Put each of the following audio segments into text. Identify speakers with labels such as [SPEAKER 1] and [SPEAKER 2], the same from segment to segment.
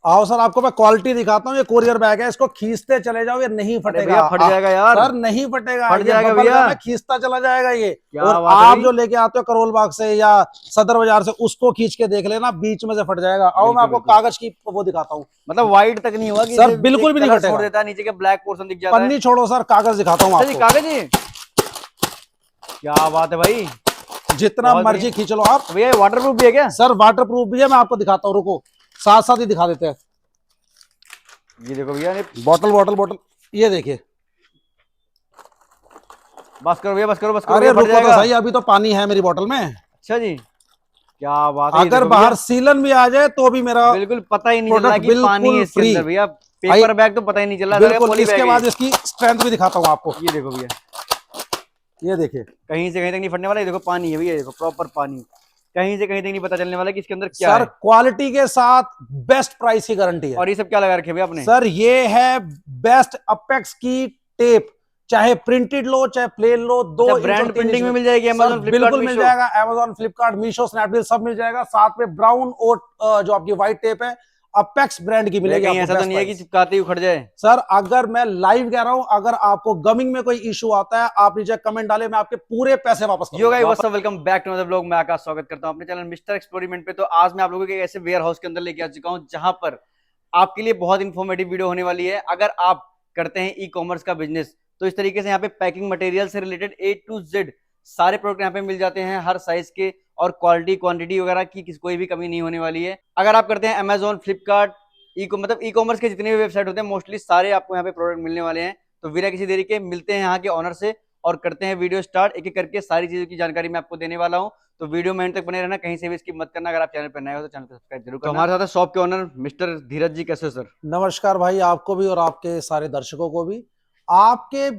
[SPEAKER 1] आओ सर, आपको मैं क्वालिटी दिखाता हूँ। ये कोरियर बैग है, इसको खींचते चले जाओ, ये नहीं फटेगा।
[SPEAKER 2] फट जाएगा यार।
[SPEAKER 1] सर नहीं फटेगा,
[SPEAKER 2] फट
[SPEAKER 1] ये
[SPEAKER 2] जाएगा
[SPEAKER 1] बबल
[SPEAKER 2] भैया।
[SPEAKER 1] गम है, खींचता चला जाएगा ये।
[SPEAKER 2] क्या
[SPEAKER 1] और
[SPEAKER 2] बात है
[SPEAKER 1] आप
[SPEAKER 2] भाई।
[SPEAKER 1] जो लेके आते हो करोल बाग से या सदर बाजार से, उसको खींच के देख लेना, बीच में से फट जाएगा। आओ मैं
[SPEAKER 2] बिल्कुल
[SPEAKER 1] आपको
[SPEAKER 2] बिल्कुल।
[SPEAKER 1] कागज की वो दिखाता हूँ।
[SPEAKER 2] मतलब वाइट तक नहीं हुआ कि
[SPEAKER 1] सर
[SPEAKER 2] इसे
[SPEAKER 1] बिल्कुल
[SPEAKER 2] एक
[SPEAKER 1] भी नहीं
[SPEAKER 2] कलर छोड़
[SPEAKER 1] फटेगा।
[SPEAKER 2] देता है, नीचे का ब्लैक पोर्शन दिख जाता है।
[SPEAKER 1] पन्नी छोड़ो सर, कागज दिखाता हूँ
[SPEAKER 2] अच्छा जी,
[SPEAKER 1] आपको।
[SPEAKER 2] कागज ही। क्या बात है भाई।
[SPEAKER 1] जितना
[SPEAKER 2] बहुत बढ़िया।
[SPEAKER 1] मर्जी खींच लो आप।
[SPEAKER 2] तो भैया वाटर प्रूफ भी है क्या?
[SPEAKER 1] सर वाटर प्रूफ भी है, मैं आपको दिखाता हूँ, रुको, साथ साथ ही दिखा देते हैं।
[SPEAKER 2] ये देखो भैया ने।
[SPEAKER 1] बॉटल बॉटल बॉटल, ये देखिए।
[SPEAKER 2] बस करो भैया, बस करो, बस करो
[SPEAKER 1] अरे
[SPEAKER 2] भैया, फट
[SPEAKER 1] रुको तो
[SPEAKER 2] जाएगा।
[SPEAKER 1] सही, अभी तो पानी है मेरी बोतल में।
[SPEAKER 2] अच्छा जी। क्या बात है, ये
[SPEAKER 1] अगर
[SPEAKER 2] देखो
[SPEAKER 1] बाहर
[SPEAKER 2] भैया।
[SPEAKER 1] सीलन भी आ जाए तो भी मेरा
[SPEAKER 2] बिल्कुल पता ही नहीं चल रहा
[SPEAKER 1] प्रोडक्ट
[SPEAKER 2] कि पानी है
[SPEAKER 1] बिल्कुल
[SPEAKER 2] इसके
[SPEAKER 1] फ्री।
[SPEAKER 2] अंदर भैया।
[SPEAKER 1] आई,
[SPEAKER 2] पेपर बैग तो पता ही नहीं चल रहा, लग रहा है
[SPEAKER 1] बिल्कुल।
[SPEAKER 2] पॉली
[SPEAKER 1] इसके
[SPEAKER 2] बैग है ये।
[SPEAKER 1] बाद इसकी स्ट्रेंथ भी दिखाता हूँ आपको।
[SPEAKER 2] ये देखो भैया।
[SPEAKER 1] ये देखिए
[SPEAKER 2] कहीं से कहीं तक नहीं फटने वाला। ये देखो पानी है भैया, ये देखो प्रॉपर पानी। कहीं से कहीं तक नहीं पता चलने वाला कि इसके अंदर क्या
[SPEAKER 1] सर,
[SPEAKER 2] है।
[SPEAKER 1] क्वालिटी के साथ बेस्ट प्राइस की गारंटी है।
[SPEAKER 2] और ये सब क्या लगा रखे भैया आपने?
[SPEAKER 1] सर ये है बेस्ट अपेक्स की टेप, चाहे प्रिंटेड लो चाहे प्लेन लो,
[SPEAKER 2] अच्छा,
[SPEAKER 1] 2 इंच और
[SPEAKER 2] ब्रांड
[SPEAKER 1] 3 इंच
[SPEAKER 2] प्रिंटिंग में
[SPEAKER 1] में।
[SPEAKER 2] मिल जाएगी
[SPEAKER 1] सर
[SPEAKER 2] अमेजोन फ्लिपकार्ट
[SPEAKER 1] बिल्कुल मिल
[SPEAKER 2] मीशो?
[SPEAKER 1] जाएगा, अमेजोन फ्लिपकार्ट मीशो स्नैपडील सब मिल जाएगा। साथ में ब्राउन और जो आपकी व्हाइट टेप है, अपेक्स ब्रांड की
[SPEAKER 2] भैया
[SPEAKER 1] मिलेगी
[SPEAKER 2] कहीं
[SPEAKER 1] आपको
[SPEAKER 2] ऐसा तो
[SPEAKER 1] बेस्ट
[SPEAKER 2] नहीं है कि
[SPEAKER 1] प्राइस।
[SPEAKER 2] चिपकाते ही उखड़ जाए?
[SPEAKER 1] सर अगर मैं लाइव कह रहा हूं, अगर आपको गमिंग में कोई इशू आता है, आप नीचे कमेंट डाले, मैं आपके पूरे पैसे वापस
[SPEAKER 2] यो
[SPEAKER 1] करूंगा।
[SPEAKER 2] Guys what's up, welcome back to another vlog. मैं आकाश स्वागत करता हूं अपने चैनल मिस्टर एक्सपेरिमेंट पे। तो आज मैं आप लोगों के ऐसे वेयर हाउस के अंदर लेके आ चुका हूं जहां पर आपके लिए बहुत इंफॉर्मेटिव वीडियो होने वाली है। अगर आप करते हैं ई कॉमर्स का बिजनेस तो इस तरीके से यहाँ पे पैकिंग मटेरियल से रिलेटेड ए टू जेड सारे प्रोडक्ट यहाँ पे मिल जाते हैं, हर साइज के। और क्वालिटी क्वांटिटी वगैरह की कोई भी कमी नहीं होने वाली है। अगर आप करते हैं अमेजोन फ्लिपकार्ट मतलब ई कॉमर्स के जितने भी वेबसाइट होते हैं मोस्टली सारे आपको यहाँ पे प्रोडक्ट मिलने वाले हैं। तो बिना किसी देरी के मिलते हैं यहाँ के ऑनर से और करते हैं वीडियो स्टार्ट। एक एक करके सारी चीजों की जानकारी मैं आपको देने वाला हूँ। तो वीडियो में एंड तक बने रहना, कहीं से भी इसकी मत करना। अगर आप चैनल पर नए हो तो चैनल को सब्सक्राइब जरूर करना। तो हमारे साथ है शॉप के ऑनर मिस्टर धीरज जी। कैसे हो सर?
[SPEAKER 1] नमस्कार भाई, आपको भी और आपके सारे दर्शकों को भी। आपके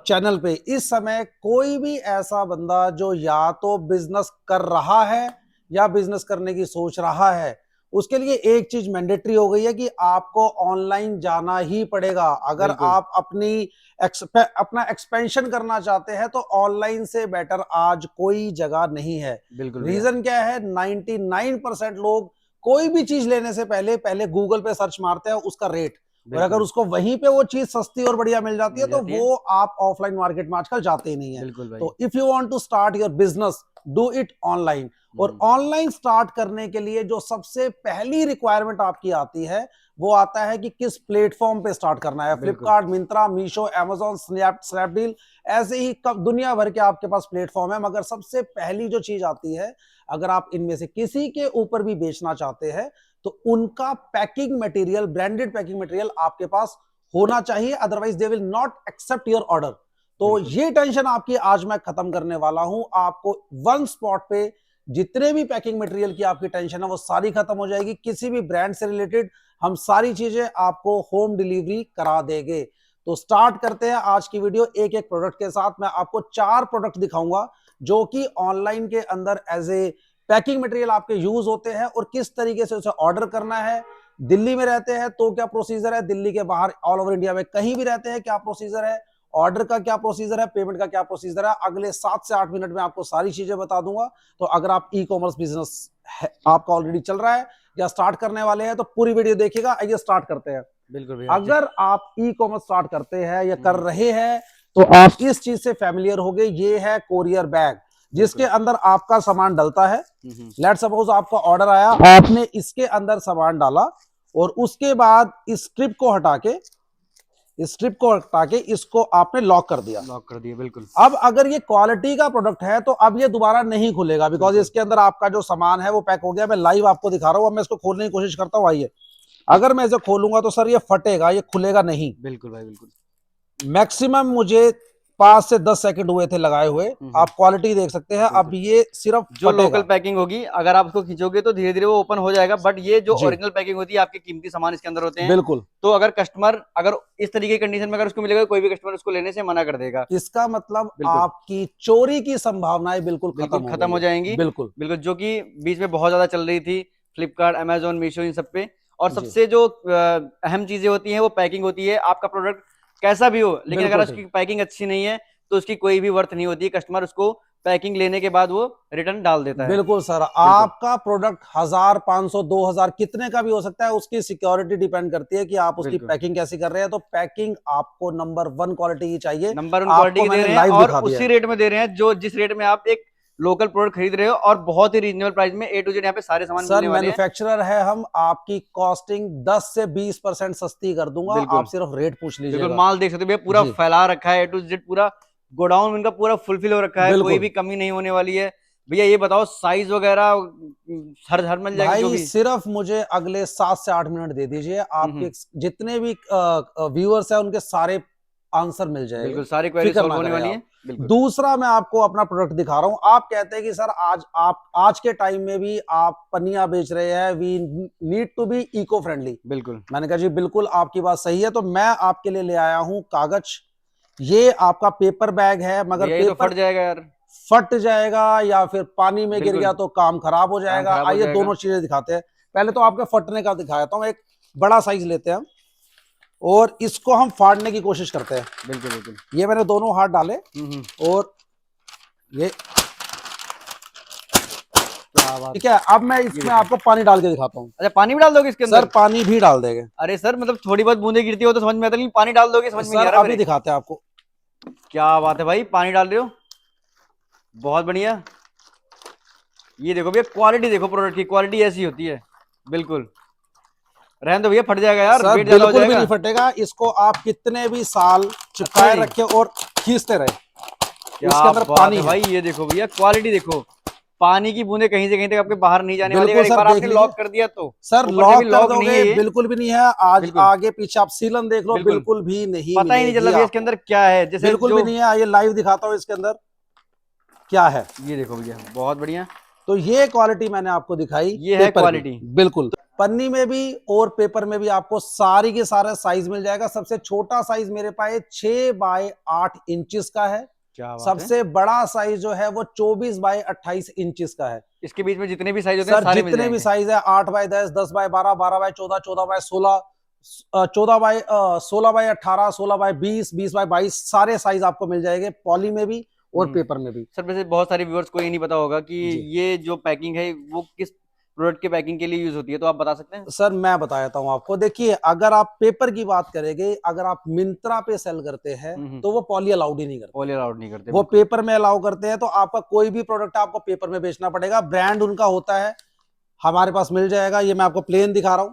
[SPEAKER 1] चैनल पे इस समय कोई भी ऐसा बंदा जो या तो बिजनेस कर रहा है या बिजनेस करने की सोच रहा है, उसके लिए एक चीज मैंडेटरी हो गई है कि आपको ऑनलाइन जाना ही पड़ेगा। अगर
[SPEAKER 2] बिल्कुल
[SPEAKER 1] आप अपना एक्सपेंशन करना चाहते हैं तो ऑनलाइन से बेटर आज कोई जगह नहीं है।
[SPEAKER 2] बिल्कुल भैया।
[SPEAKER 1] रीजन क्या है? 99% लोग कोई भी चीज लेने से पहले पहले गूगल पे सर्च मारते हैं उसका रेट, और अगर
[SPEAKER 2] बिल्कुल
[SPEAKER 1] उसको वहीं पे वो चीज सस्ती और बढ़िया मिल जाती है
[SPEAKER 2] मिल
[SPEAKER 1] तो
[SPEAKER 2] जाती है।
[SPEAKER 1] वो आप ऑफलाइन मार्केट में आजकल जाते ही नहीं है।
[SPEAKER 2] बिल्कुल भाई।
[SPEAKER 1] तो if you want to start your business, do it online. और ऑनलाइन स्टार्ट करने के लिए जो सबसे पहली रिक्वायरमेंट आपकी आती है वो आता है कि किस प्लेटफॉर्म पे स्टार्ट करना है।
[SPEAKER 2] बिल्कुल
[SPEAKER 1] फ्लिपकार्ट, मिंत्रा, मीशो, अमेजोन, स्नैपडील, ऐसे ही दुनिया भर के आपके पास प्लेटफॉर्म है। मगर सबसे पहली जो चीज आती है, अगर आप इनमें से किसी के ऊपर भी बेचना चाहते हैं तो उनका packing material, branded packing material आपके पास होना चाहिए, otherwise they will not accept your order. तो
[SPEAKER 2] बिल्कुल
[SPEAKER 1] ये टेंशन आपकी आज मैं खत्म करने वाला हूं। आपको वन स्पॉट पे जितने भी पैकिंग मटेरियल की आपकी टेंशन है वो सारी खत्म हो जाएगी। किसी भी ब्रांड से रिलेटेड हम सारी चीजें आपको होम डिलीवरी करा देंगे। तो स्टार्ट करते हैं आज की वीडियो एक एक प्रोडक्ट के साथ। मैं आपको 4 प्रोडक्ट दिखाऊंगा जो कि ऑनलाइन के अंदर एज ए पैकिंग मटेरियल आपके यूज होते हैं और किस तरीके से उसे ऑर्डर करना है। दिल्ली में रहते हैं तो क्या प्रोसीजर है, दिल्ली के बाहर ऑल ओवर इंडिया में कहीं भी रहते हैं क्या प्रोसीजर है, ऑर्डर का क्या प्रोसीजर है, पेमेंट का क्या प्रोसीजर है, अगले 7 से 8 मिनट में आपको सारी चीजें बता दूंगा। तो अगर आप ई कॉमर्स बिजनेस आपका ऑलरेडी चल रहा है या स्टार्ट करने वाले हैं तो पूरी वीडियो देखिएगा। आइए स्टार्ट करते हैं।
[SPEAKER 2] बिल्कुल भैया।
[SPEAKER 1] अगर आप ई कॉमर्स स्टार्ट करते हैं या कर रहे हैं तो आप इस चीज से फैमिलियर हो गए। ये है कोरियर बैग जिसके अंदर आपका सामान डलता है। लेट सपोज आपका ऑर्डर आया, आपने इसके अंदर सामान डाला और उसके बाद इस स्ट्रिप को हटा के इसको आपने लॉक कर दिया।
[SPEAKER 2] लॉक कर दिया बिल्कुल।
[SPEAKER 1] अब अगर ये क्वालिटी का प्रोडक्ट है तो अब ये दोबारा नहीं खुलेगा, बिकॉज इसके अंदर आपका जो सामान है वो पैक हो गया। मैं लाइव आपको दिखा रहा हूं। अब मैं इसको खोलने की कोशिश करता हूं। आइए, अगर मैं इसे खोलूंगा तो सर ये फटेगा, ये खुलेगा नहीं।
[SPEAKER 2] बिल्कुल भाई बिल्कुल।
[SPEAKER 1] मैक्सिमम मुझे 5 से 10 सेकंड हुए थे लगाए हुए। आप क्वालिटी देख सकते हैं। अब ये सिर्फ
[SPEAKER 2] जो
[SPEAKER 1] फटेगा।
[SPEAKER 2] लोकल पैकिंग होगी अगर आप उसको खींचोगे तो धीरे धीरे वो ओपन हो जाएगा, बट ये जो
[SPEAKER 1] जी
[SPEAKER 2] ओरिजिनल पैकिंग होती है आपके कीमती सामान इसके अंदर होते हैं।
[SPEAKER 1] बिल्कुल।
[SPEAKER 2] तो अगर कस्टमर अगर इस तरीके की कंडीशन में अगर उसको मिलेगा, कोई भी कस्टमर उसको लेने से मना कर देगा।
[SPEAKER 1] इसका मतलब
[SPEAKER 2] बिल्कुल
[SPEAKER 1] आपकी चोरी की संभावनाएं बिल्कुल
[SPEAKER 2] बिल्कुल
[SPEAKER 1] खत्म हो
[SPEAKER 2] खत्म
[SPEAKER 1] गई
[SPEAKER 2] हो
[SPEAKER 1] है।
[SPEAKER 2] जाएंगी।
[SPEAKER 1] बिल्कुल
[SPEAKER 2] बिल्कुल, जो कि बीच में बहुत ज्यादा चल रही थी फ्लिपकार्ट, अमेजोन, मीशो, इन सब पे। और
[SPEAKER 1] जी,
[SPEAKER 2] सबसे जो अहम चीजें होती हैं वो पैकिंग होती है। आपका प्रोडक्ट कैसा भी हो लेकिन अगर
[SPEAKER 1] बिल्कुल ठीक।
[SPEAKER 2] उसकी पैकिंग अच्छी नहीं है तो उसकी कोई भी वर्थ नहीं होती है। कस्टमर उसको पैकिंग लेने के बाद वो रिटर्न डाल देता है।
[SPEAKER 1] बिल्कुल सर, आपका प्रोडक्ट 1000, 500, 2000 कितने का भी हो सकता है, उसकी सिक्योरिटी डिपेंड करती है कि आप उसकी
[SPEAKER 2] बिल्कुल।
[SPEAKER 1] पैकिंग कैसी कर रहे हैं। तो पैकिंग आपको नंबर 1 क्वालिटी की चाहिए।
[SPEAKER 2] नंबर 1 क्वालिटी
[SPEAKER 1] आपको
[SPEAKER 2] की दे
[SPEAKER 1] मैंने
[SPEAKER 2] रहे हैं
[SPEAKER 1] लाइव
[SPEAKER 2] और
[SPEAKER 1] दिखा दिया
[SPEAKER 2] उसी
[SPEAKER 1] है।
[SPEAKER 2] रेट में दे रहे हैं जो जिस रेट में आप एक लोकल प्रोडक्ट खरीद रहे हो, और बहुत ही रीजनेबल प्राइस में ए टू जेड यहाँ पे सारे सामान
[SPEAKER 1] सर
[SPEAKER 2] मिलने वाले हैं।
[SPEAKER 1] मैन्युफैक्चरर है हम, आपकी कॉस्टिंग 10 से 20% सस्ती कर दूंगा।
[SPEAKER 2] बिल्कुल
[SPEAKER 1] आप सिर्फ रेट पूछ
[SPEAKER 2] बिल्कुल,
[SPEAKER 1] लीजिएगा।
[SPEAKER 2] माल देख सकते हो भैया, पूरा
[SPEAKER 1] जी
[SPEAKER 2] फैला रखा है, ए टू जेड पूरा गोडाउन इनका पूरा फुलफिल हो रखा है, कोई
[SPEAKER 1] बिल्कुल
[SPEAKER 2] भी कमी नहीं होने वाली है। भैया ये बताओ साइज वगैरह हर हर मिल जाएगा जो
[SPEAKER 1] भाई,
[SPEAKER 2] भी?
[SPEAKER 1] सिर्फ मुझे अगले 7 से 8 मिनट दे दीजिए, आपके जितने भी व्यूअर्स हैं उनके सारे आंसर मिल जाएंगे।
[SPEAKER 2] बिल्कुल सारी क्वेरी
[SPEAKER 1] फिक्र
[SPEAKER 2] सॉल्व
[SPEAKER 1] ना
[SPEAKER 2] होने
[SPEAKER 1] करें
[SPEAKER 2] वाली
[SPEAKER 1] आप।
[SPEAKER 2] है। बिल्कुल
[SPEAKER 1] दूसरा, मैं आपको अपना प्रोडक्ट दिखा रहा हूं। आप कहते हैं कि सर आज के टाइम में भी आप पन्नियां बेच रहे हैं, we need to be eco friendly.
[SPEAKER 2] बिल्कुल
[SPEAKER 1] मैंने कहा जी बिल्कुल आपकी बात सही है। तो मैं आपके लिए ले आया हूं कागज। ये आपका पेपर बैग है, मगर
[SPEAKER 2] भैया ये तो
[SPEAKER 1] पेपर
[SPEAKER 2] फट जाएगा यार।
[SPEAKER 1] फट जाएगा या फिर पानी में गिर
[SPEAKER 2] बिल्कुल
[SPEAKER 1] गया तो काम खराब हो
[SPEAKER 2] काम
[SPEAKER 1] जाएगा।
[SPEAKER 2] खराब हो
[SPEAKER 1] आइए
[SPEAKER 2] जाएगा।
[SPEAKER 1] दोनों चीजें दिखाते हैं। पहले तो आपके फटने का दिखाता हूं। एक बड़ा साइज लेते हैं और इसको हम फाड़ने की कोशिश करते हैं।
[SPEAKER 2] बिल्कुल बिल्कुल।
[SPEAKER 1] ये मैंने दोनों हाथ डाले और ये
[SPEAKER 2] क्या बात।
[SPEAKER 1] ठीक है। अब मैं इसमें आपको पानी डाल के दिखाता हूँ।
[SPEAKER 2] अच्छा पानी भी डाल दोगे इसके
[SPEAKER 1] सर
[SPEAKER 2] अंदर?
[SPEAKER 1] पानी भी डाल देंगे।
[SPEAKER 2] अरे सर मतलब थोड़ी बहुत बूंदे गिरती हो तो समझ में आता, लेकिन पानी डाल दोगे समझ में नहीं
[SPEAKER 1] सर
[SPEAKER 2] आ रहा
[SPEAKER 1] अभी
[SPEAKER 2] मेरे।
[SPEAKER 1] दिखाते हैं आपको।
[SPEAKER 2] क्या बात है भाई, पानी डाल रहे हो, बहुत बढ़िया। ये देखो भैया क्वालिटी देखो, प्रोडक्ट की क्वालिटी ऐसी होती है। बिल्कुल रहने दो भैया, फट जाएगा यार,
[SPEAKER 1] सर
[SPEAKER 2] वेट ज्यादा हो
[SPEAKER 1] बिल्कुल भी
[SPEAKER 2] जाएगा।
[SPEAKER 1] नहीं फटेगा। इसको आप कितने भी साल चिपकाए
[SPEAKER 2] जी।
[SPEAKER 1] रखे और खींचते रहे। इसके
[SPEAKER 2] क्या
[SPEAKER 1] अंदर
[SPEAKER 2] बात
[SPEAKER 1] पानी
[SPEAKER 2] है
[SPEAKER 1] है।
[SPEAKER 2] भाई, ये देखो भैया क्वालिटी देखो, पानी की बूंदे कहीं से कहीं तक आपके बाहर नहीं जाने वाली।
[SPEAKER 1] बिल्कुल
[SPEAKER 2] अगर एक
[SPEAKER 1] सर
[SPEAKER 2] बार
[SPEAKER 1] देख
[SPEAKER 2] आपने
[SPEAKER 1] लीजिए।
[SPEAKER 2] लॉक कर दिया तो
[SPEAKER 1] सर
[SPEAKER 2] ऊपर से भी
[SPEAKER 1] लॉक कर
[SPEAKER 2] लॉक नहीं है
[SPEAKER 1] दोगे,
[SPEAKER 2] ये।
[SPEAKER 1] बिल्कुल भी नहीं है। आज
[SPEAKER 2] बिल्कुल
[SPEAKER 1] आगे पीछे आप सीलन देख लो,
[SPEAKER 2] बिल्कुल
[SPEAKER 1] बिल्कुल भी नहीं
[SPEAKER 2] पता ही नहीं चल
[SPEAKER 1] मिलेगी
[SPEAKER 2] रहा भैया इसके
[SPEAKER 1] आपको।
[SPEAKER 2] अंदर क्या है, जैसे
[SPEAKER 1] बिल्कुल भी
[SPEAKER 2] जो
[SPEAKER 1] नहीं है। आइए लाइव दिखाता हूँ इसके अंदर क्या है।
[SPEAKER 2] ये देखो भैया बहुत बढ़िया।
[SPEAKER 1] तो ये क्वालिटी मैंने आपको दिखाई
[SPEAKER 2] ये है
[SPEAKER 1] पेपर की।
[SPEAKER 2] क्वालिटी।
[SPEAKER 1] बिल्कुल पन्नी में भी और पेपर में भी आपको सारी के सारा साइज मिल जाएगा। सबसे छोटा साइज मेरे पास 6 बाय 8 इंचेस का है।
[SPEAKER 2] क्या बात है।
[SPEAKER 1] सबसे बड़ा साइज जो है वो 24 बाय 28 इंचेस का है।
[SPEAKER 2] इसके बीच में जितने भी साइज होते हैं
[SPEAKER 1] सर
[SPEAKER 2] सारे मिल
[SPEAKER 1] जितने भी
[SPEAKER 2] जाएंगे।
[SPEAKER 1] साइज है, 8 by 10, 10 by 12, 12 by 14, 14 by 16, 14 by 16 by 18, 16 by 20, 20 by 22, सारे साइज आपको मिल जाएंगे, पॉली में भी और पेपर में भी।
[SPEAKER 2] सर वैसे बहुत सारे व्यूअर्स को ये नहीं पता होगा कि
[SPEAKER 1] जी
[SPEAKER 2] ये जो पैकिंग है वो किस प्रोडक्ट के पैकिंग के लिए यूज होती है, तो आप बता सकते हैं?
[SPEAKER 1] सर मैं बता देता हूं आपको। देखिए, अगर आप पेपर की बात करेंगे, अगर आप मिंत्रा पे सेल करते हैं तो वो पॉली अलाउड ही नहीं करते।
[SPEAKER 2] पॉली अलाउड नहीं करते,
[SPEAKER 1] वो
[SPEAKER 2] बिल्कुल।
[SPEAKER 1] पेपर में अलाउ करते हैं। तो आपका कोई भी प्रोडक्ट आपको पेपर में बेचना पड़ेगा। ब्रांड उनका होता है, हमारे पास मिल जाएगा। ये मैं आपको प्लेन दिखा रहा हूं,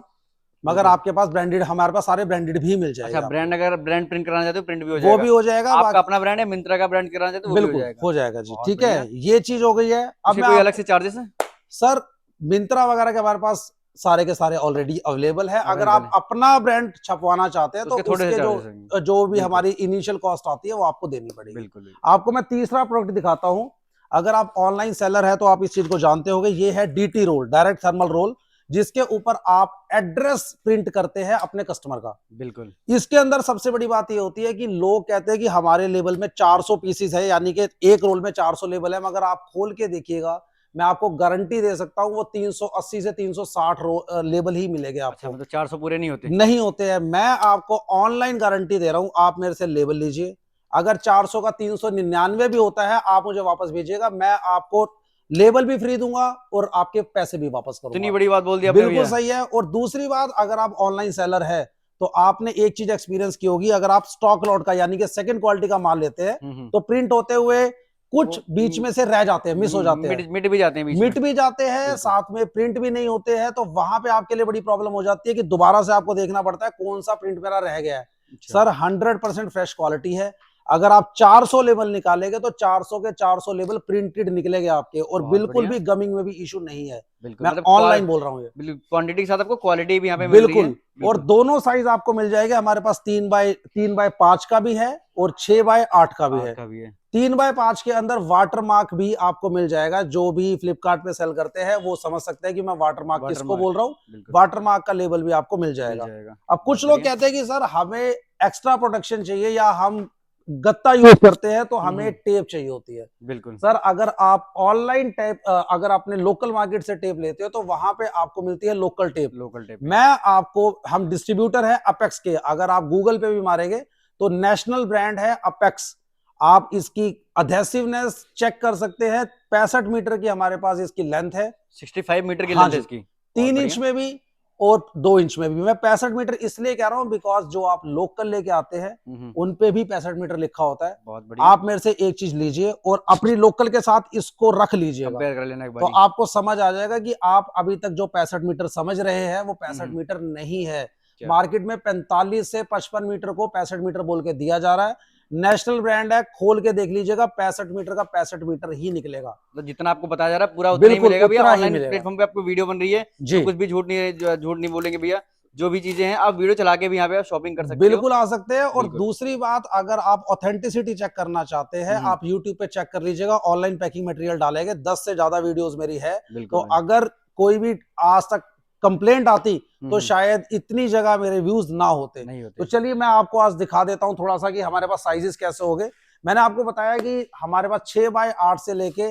[SPEAKER 1] मगर
[SPEAKER 2] बिल्कुल।
[SPEAKER 1] आपके पास ब्रांडेड, हमारे पास सारे ब्रांडेड भी मिल
[SPEAKER 2] अच्छा
[SPEAKER 1] जाएगा।
[SPEAKER 2] ब्रांड, अगर ब्रांड प्रिंट कराना चाहते हो प्रिंट भी हो
[SPEAKER 1] वो
[SPEAKER 2] जाएगा?
[SPEAKER 1] भी हो जाएगा।
[SPEAKER 2] आपका अपना ब्रांड है, मिंत्रा का ब्रांड कराना चाहते हो वो भी हो
[SPEAKER 1] बिल्कुल
[SPEAKER 2] जाएगा।
[SPEAKER 1] हो जाएगा जी।
[SPEAKER 2] बहुत
[SPEAKER 1] ठीक है,
[SPEAKER 2] बढ़िया।
[SPEAKER 1] ये चीज हो गई है। अब
[SPEAKER 2] इसके
[SPEAKER 1] मैं
[SPEAKER 2] कोई
[SPEAKER 1] आप
[SPEAKER 2] अलग से चार्जेस हैं?
[SPEAKER 1] सर मिंत्रा वगैरह के हमारे पास सारे के सारे ऑलरेडी अवेलेबल है। अगर
[SPEAKER 2] अवेलेबल
[SPEAKER 1] आप
[SPEAKER 2] है
[SPEAKER 1] अपना ब्रांड छपवाना चाहते हैं तो
[SPEAKER 2] उसके थोड़े से
[SPEAKER 1] उसके
[SPEAKER 2] चार्जेस होंगे।
[SPEAKER 1] जो भी
[SPEAKER 2] बिल्कुल
[SPEAKER 1] हमारी इनिशियल कॉस्ट आती है वो आपको देनी पड़ेगी।
[SPEAKER 2] बिल्कुल बिल्कुल।
[SPEAKER 1] आपको मैं तीसरा प्रोडक्ट दिखाता हूं। अगर आप ऑनलाइन सेलर है तो आप इस चीज को जानते होंगे। ये है DT roll, direct thermal roll, जिसके ऊपर आप एड्रेस प्रिंट करते हैं अपने कस्टमर का।
[SPEAKER 2] बिल्कुल
[SPEAKER 1] इसके अंदर सबसे बड़ी बात ये होती है कि लोग कहते हैं कि हमारे लेवल में 400 पीसीस है, यानी कि एक रोल में 400 लेवल है। मगर आप खोल के देखिएगा, मैं आपको गारंटी दे सकता हूं वो 380 से 360 लेवल ही मिलेंगे
[SPEAKER 2] अच्छा,
[SPEAKER 1] आपको।
[SPEAKER 2] मतलब 400 पूरे नहीं होते?
[SPEAKER 1] नहीं होते हैं। मैं आपको ऑनलाइन गारंटी दे रहा हूं। आप मेरे से लेवल लीजिए, अगर 400 का 399 भी होता है आप मुझे वापस भेजिएगा, मैं आपको लेबल भी फ्री दूंगा और आपके पैसे भी वापस
[SPEAKER 2] इतनी
[SPEAKER 1] करूंगा।
[SPEAKER 2] बड़ी बात बोल दी आपने
[SPEAKER 1] बिल्कुल
[SPEAKER 2] भैया।
[SPEAKER 1] सही है। और दूसरी बात, अगर आप ऑनलाइन सेलर है तो आपने एक चीज एक्सपीरियंस की होगी, अगर आप स्टॉक लॉट का यानी कि सेकंड क्वालिटी का माल लेते हैं तो प्रिंट होते हुए कुछ
[SPEAKER 2] वो
[SPEAKER 1] बीच में से रह जाते हैं, मिस हो जाते हैं,
[SPEAKER 2] मिट भी जाते हैं बीच
[SPEAKER 1] मिट
[SPEAKER 2] में।
[SPEAKER 1] भी जाते हैं,
[SPEAKER 2] बिल्कुल
[SPEAKER 1] साथ में प्रिंट भी नहीं होते हैं। तो वहां पे आपके लिए बड़ी प्रॉब्लम हो जाती है कि दोबारा से आपको देखना पड़ता है कौन सा प्रिंट मेरा रह गया है।
[SPEAKER 2] अच्छा।
[SPEAKER 1] सर 100% फ्रेश क्वालिटी है। अगर आप 400 लेवल निकालेंगे तो 400 के 400 लेवल प्रिंटेड निकलेंगे आपके, और
[SPEAKER 2] बहुत
[SPEAKER 1] बिल्कुल
[SPEAKER 2] बढ़िया।
[SPEAKER 1] भी गमिंग में भी इशू नहीं है।
[SPEAKER 2] बिल्कुल
[SPEAKER 1] मैं
[SPEAKER 2] मतलब
[SPEAKER 1] ऑनलाइन बोल रहा हूँ ये।
[SPEAKER 2] बिल्कुल क्वांटिटी के साथ आपको क्वालिटी भी यहाँ पे मिल रही है।
[SPEAKER 1] बिल्कुल। और दोनों साइज आपको मिल जाएगा। हमारे पास 3x5 का भी है और 6x8 का भी है।
[SPEAKER 2] का भी है।
[SPEAKER 1] 3x5 के अंदर वाटर मार्क भी आपको मिल जाएगा। जो भी फ्लिपकार्ट पे सेल करते हैं वो समझ सकते हैं कि मैं वाटर मार्क किसको बोल रहा हूँ। वाटर मार्क का लेबल भी आपको मिल जाएगा। अब कुछ लोग कहते हैं कि सर हमें एक्स्ट्रा प्रोटेक्शन चाहिए या हम गत्ता यूज करते हैं तो हमें टेप चाहिए होती है।
[SPEAKER 2] बिल्कुल
[SPEAKER 1] सर अगर आप ऑनलाइन टेप, अगर आपने लोकल मार्केट से टेप लेते हो तो वहां पे आपको मिलती है लोकल टेप। मैं आपको, हम डिस्ट्रीब्यूटर है अपेक्स के, अगर आप गूगल पे भी मारेंगे तो नेशनल ब्रांड है अपेक्स। आप इसकी अधेसिवनेस चेक कर सकते हैं। 65 मीटर की हमारे पास इसकी लेंथ है।
[SPEAKER 2] 65 मीटर की
[SPEAKER 1] हाँ
[SPEAKER 2] लेंथ है
[SPEAKER 1] जी,
[SPEAKER 2] इसकी।
[SPEAKER 1] 3 इंच में भी और 2 इंच में भी। मैं 65 मीटर इसलिए कह रहा हूं बिकॉज जो आप लोकल लेके आते हैं उन पे भी 65 मीटर लिखा होता है।
[SPEAKER 2] बहुत बढ़िया।
[SPEAKER 1] आप मेरे से एक चीज लीजिए और अपनी लोकल के साथ इसको रख लीजिएगा,
[SPEAKER 2] कंपेयर कर लेना एक
[SPEAKER 1] तो
[SPEAKER 2] बारी।
[SPEAKER 1] आपको समझ आ जाएगा कि आप अभी तक जो 65 मीटर समझ रहे हैं वो 65 मीटर नहीं है। मार्केट में 45 से 55 मीटर को 65 मीटर बोल के दिया जा रहा है। नेशनल ब्रांड है, खोल के देख लीजिएगा, 65 मीटर का 65 मीटर ही निकलेगा।
[SPEAKER 2] तो जितना आपको बताया जा रहा है पूरा उतना ही
[SPEAKER 1] बिल्कुल
[SPEAKER 2] मिलेगा भैया।
[SPEAKER 1] उतना ही
[SPEAKER 2] ऑनलाइन
[SPEAKER 1] मिलेगा
[SPEAKER 2] प्लेटफॉर्म पे आपको वीडियो बन रही है,
[SPEAKER 1] जी।
[SPEAKER 2] तो कुछ भी झूठ नहीं बोलेंगे भैया। जो भी चीजें हैं आप वीडियो चला के भी यहाँ पे आप शॉपिंग कर सकते हो।
[SPEAKER 1] बिल्कुल आ सकते हैं। और
[SPEAKER 2] बिल्कुल।
[SPEAKER 1] दूसरी बात, अगर आप ऑथेंटिसिटी चेक करना चाहते हैं, आप यूट्यूब पे चेक कर लीजिएगा, ऑनलाइन पैकिंग मटेरियल डालेंगे, 10 से ज्यादा वीडियोस मेरी है। तो अगर कोई भी आज तक कंप्लेंट आती तो शायद इतनी जगह मेरे व्यूज ना होते। तो चलिए मैं आपको आज दिखा देता हूं थोड़ा सा कि हमारे पास साइजेस कैसे हो गए। मैंने आपको बताया कि हमारे पास 6x8 से लेके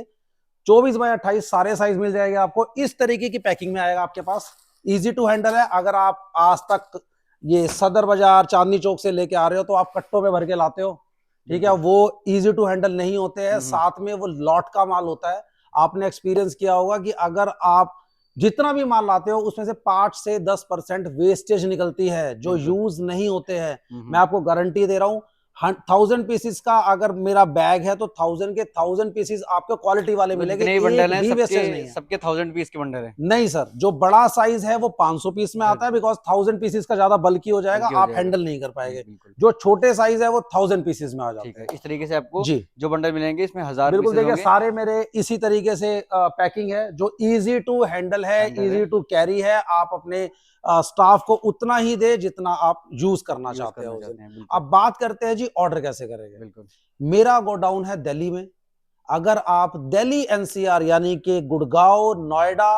[SPEAKER 1] 24x28 सारे साइज मिल जाएंगे आपको। इस तरीके की पैकिंग में आएगा आपके पास, इजी टू हैंडल है। अगर आप आज तक ये सदर बाजार चांदनी चौक से लेके आ रहे हो तो आप कट्टों में भर के लाते हो, ठीक है, वो इजी टू हैंडल नहीं होते हैं। साथ में वो लॉट का माल होता है। आपने एक्सपीरियंस किया होगा कि अगर आप जितना भी माल लाते हो उसमें से 5 से 10% वेस्टेज निकलती है जो यूज नहीं होते हैं। मैं आपको गारंटी दे रहा हूं, 1000 पीसेस का अगर मेरा बैग है तो 1000 के 1000 पीसेस आपको क्वालिटी वाले मिलेंगे।
[SPEAKER 2] जितने बंडल हैं
[SPEAKER 1] सबके
[SPEAKER 2] 1000 पीस के बंडल है।
[SPEAKER 1] नहीं सर, जो बड़ा साइज है वो 500 पीस में आता है, बिकॉज 1000 पीसेस का ज्यादा बल्कि हो जाएगा, आप हैंडल नहीं कर पाएंगे। जो छोटे साइज है वो 1000 पीसेस में आ जाते हैं।
[SPEAKER 2] इस तरीके से आपको
[SPEAKER 1] जी
[SPEAKER 2] जो बंडल मिलेंगे इसमें 1000
[SPEAKER 1] बिल्कुल।
[SPEAKER 2] पीसेस
[SPEAKER 1] देखिए
[SPEAKER 2] होंगे।
[SPEAKER 1] सारे मेरे इसी तरीके से पैकिंग है जो इजी टू हैंडल है, इजी टू कैरी है। आप अपने स्टाफ को उतना ही दे जितना आप यूज करना चाहते हैं। अब बात करते हैं जी ऑर्डर कैसे करेंगे।
[SPEAKER 2] बिल्कुल।
[SPEAKER 1] मेरा गोडाउन है दिल्ली में। अगर आप दिल्ली एनसीआर यानी कि गुड़गांव, नोएडा,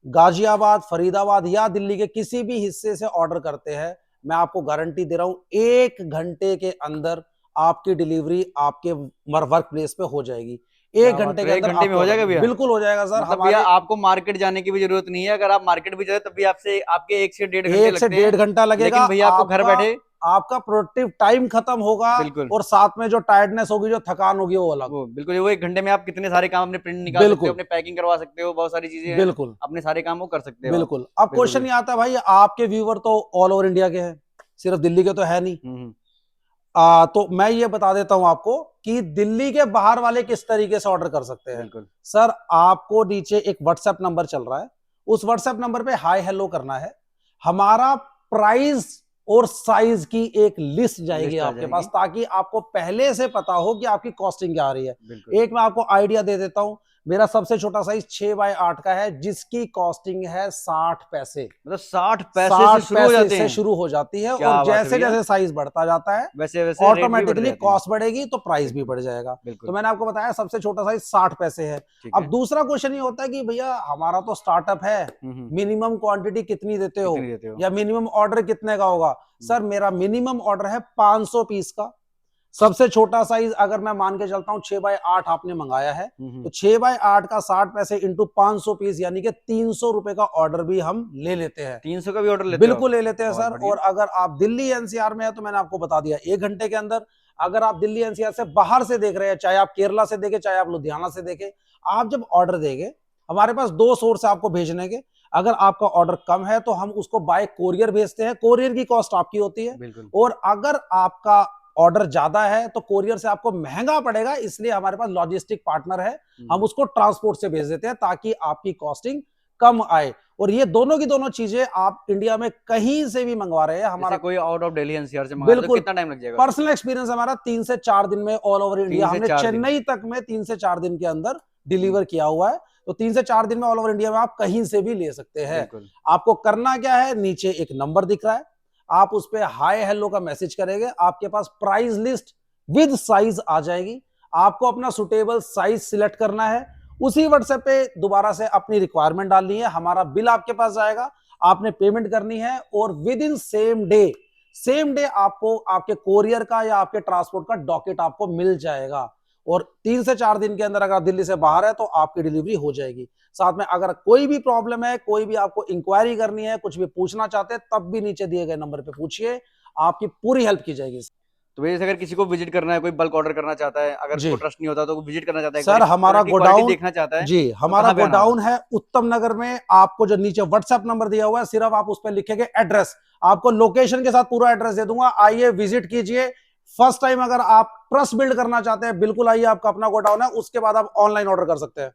[SPEAKER 1] गाजियाबाद, फरीदाबाद या दिल्ली के किसी भी हिस्से से ऑर्डर करते हैं, मैं आपको गारंटी दे रहा हूं 1 घंटे के अंदर आपकी डिलीवरी आपके वर्क प्लेस पे हो जाएगी। 1 घंटे के अंदर
[SPEAKER 2] में हो जाएगा भैया।
[SPEAKER 1] बिल्कुल हो जाएगा सर।
[SPEAKER 2] मतलब भैया आपको मार्केट जाने की भी जरूरत नहीं है। अगर आप मार्केट भी जाए तब भी आपसे आपके 1 से 1.5 घंटे लगते हैं।
[SPEAKER 1] 1 से 1.5 घंटा लगेगा।
[SPEAKER 2] लेकिन भैया आपको घर बैठे
[SPEAKER 1] आपका प्रोडक्टिव टाइम खत्म होगा और साथ में जो टायर्डनेस होगी, जो थकान होगी, वो अलग।
[SPEAKER 2] बिल्कुल। वो 1 घंटे में आप कितने सारे काम अपने प्रिंट निकाल सकते हो, अपने पैकिंग करवा सकते हो, बहुत सारी चीजें
[SPEAKER 1] बिल्कुल
[SPEAKER 2] अपने सारे काम वो कर सकते हो।
[SPEAKER 1] बिल्कुल। अब क्वेश्चन ये आता है भाई, आपके व्यूवर तो ऑल ओवर इंडिया के हैं, सिर्फ दिल्ली के तो है नहीं। तो मैं ये बता देता हूं आपको कि दिल्ली के बाहर वाले किस तरीके से ऑर्डर कर सकते हैं। सर आपको नीचे एक व्हाट्सएप नंबर चल रहा है, उस व्हाट्सएप नंबर पे हाय हेलो करना है। हमारा प्राइस और साइज की एक लिस्ट जाएगी आपके पास, ताकि आपको पहले से पता हो कि आपकी कॉस्टिंग क्या आ रही है। एक मैं आपको आइडिया दे देता हूं, मेरा सबसे छोटा साइज 6x8 का है जिसकी कॉस्टिंग है 60 पैसे।
[SPEAKER 2] मतलब 60 पैसे
[SPEAKER 1] से शुरू हो जाती है और जैसे जैसे साइज बढ़ता जाता है
[SPEAKER 2] वैसे वैसे
[SPEAKER 1] ऑटोमेटिकली कॉस्ट बढ़ेगी तो प्राइस भी बढ़ जाएगा। तो मैंने आपको बताया सबसे छोटा साइज 60 पैसे है। अब दूसरा क्वेश्चन ये होता है कि भैया हमारा तो स्टार्टअप है, मिनिमम क्वांटिटी कितनी देते हो या मिनिमम ऑर्डर कितने का होगा। सर मेरा मिनिमम ऑर्डर है 500 पीस का। सबसे छोटा साइज अगर मैं मान के चलता हूं 6x8 आपने मंगाया है तो 6x8 का 60 पैसे इंटू 500 पीस यानी कि 300 रुपए का ऑर्डर भी हम ले लेते हैं।
[SPEAKER 2] 300 का भी ऑर्डर लेते हैं?
[SPEAKER 1] बिल्कुल ले लेते हैं सर। और अगर आप दिल्ली एनसीआर में है तो मैंने आपको बता दिया 1 घंटे के अंदर। अगर आप दिल्ली एनसीआर से बाहर से देख रहे हैं, चाहे आप केरला से देखें चाहे आप लुधियाना से देखें, आप जब ऑर्डर देंगे हमारे पास 2 सोर्स है आपको भेजने के। अगर आपका ऑर्डर कम है तो हम उसको बाय कोरियर भेजते हैं, कोरियर की कॉस्ट आपकी होती है। और अगर आपका ऑर्डर ज्यादा है तो कोरियर से आपको महंगा पड़ेगा, इसलिए हमारे पास लॉजिस्टिक पार्टनर है, हम उसको ट्रांसपोर्ट से भेज देते हैं ताकि आपकी कॉस्टिंग कम आए। और ये दोनों की दोनों चीजें आप इंडिया में कहीं से भी मंगवा रहे हैं, हमारा
[SPEAKER 2] कोई आउट ऑफ दिल्ली एनसीआर से मंगवा तो कितना टाइम लग जाएगा?
[SPEAKER 1] पर्सनल एक्सपीरियंस हमारा 3 से 4 दिन में ऑल ओवर इंडिया, हमने चेन्नई तक में 3 से 4 दिन के अंदर डिलीवर किया हुआ है। तो 3 से 4 दिन में ऑल ओवर इंडिया में आप कहीं से भी ले सकते हैं। आपको करना क्या है, नीचे एक नंबर दिख रहा है, आप उस पे हाय हेलो का मैसेज करेंगे, आपके पास प्राइस लिस्ट विद साइज आ जाएगी। आपको अपना सुटेबल साइज सिलेक्ट करना है, उसी व्हाट्सएप पे दोबारा से अपनी रिक्वायरमेंट डालनी है, हमारा बिल आपके पास जाएगा, आपने पेमेंट करनी है और विद इन सेम डे आपको आपके कोरियर का या आपके ट्रांसपोर्ट का डॉकेट आपको मिल जाएगा। और 3 से 4 दिन के अंदर अगर दिल्ली से बाहर है तो आपकी डिलीवरी हो जाएगी। साथ में अगर कोई भी प्रॉब्लम है, कोई भी आपको इंक्वायरी करनी है, कुछ भी पूछना चाहते हैं, तब भी नीचे दिए गए नंबर पे पूछिए, आपकी पूरी हेल्प की जाएगी।
[SPEAKER 2] तो वैसे अगर किसी को विजिट करना है, कोई बल्क ऑर्डर करना चाहता है, अगर
[SPEAKER 1] जी
[SPEAKER 2] उसको ट्रस्ट नहीं होता तो विजिट करना चाहता है,
[SPEAKER 1] सर, हमारा गोडाउन,
[SPEAKER 2] देखना चाहता है,
[SPEAKER 1] जी
[SPEAKER 2] तो
[SPEAKER 1] हमारा
[SPEAKER 2] कहाँ पे आना होगा?
[SPEAKER 1] गोडाउन है उत्तम नगर में। आपको जो नीचे व्हाट्सएप नंबर दिया हुआ है, सिर्फ आप उस पर लिखेंगे एड्रेस, आपको लोकेशन के साथ पूरा एड्रेस दे दूंगा। आइए विजिट कीजिए। फर्स्ट टाइम अगर आप ट्रस्ट बिल्ड करना चाहते हैं, बिल्कुल आइए, आपका अपना गोडाउन है, उसके बाद आप ऑनलाइन ऑर्डर कर सकते हैं।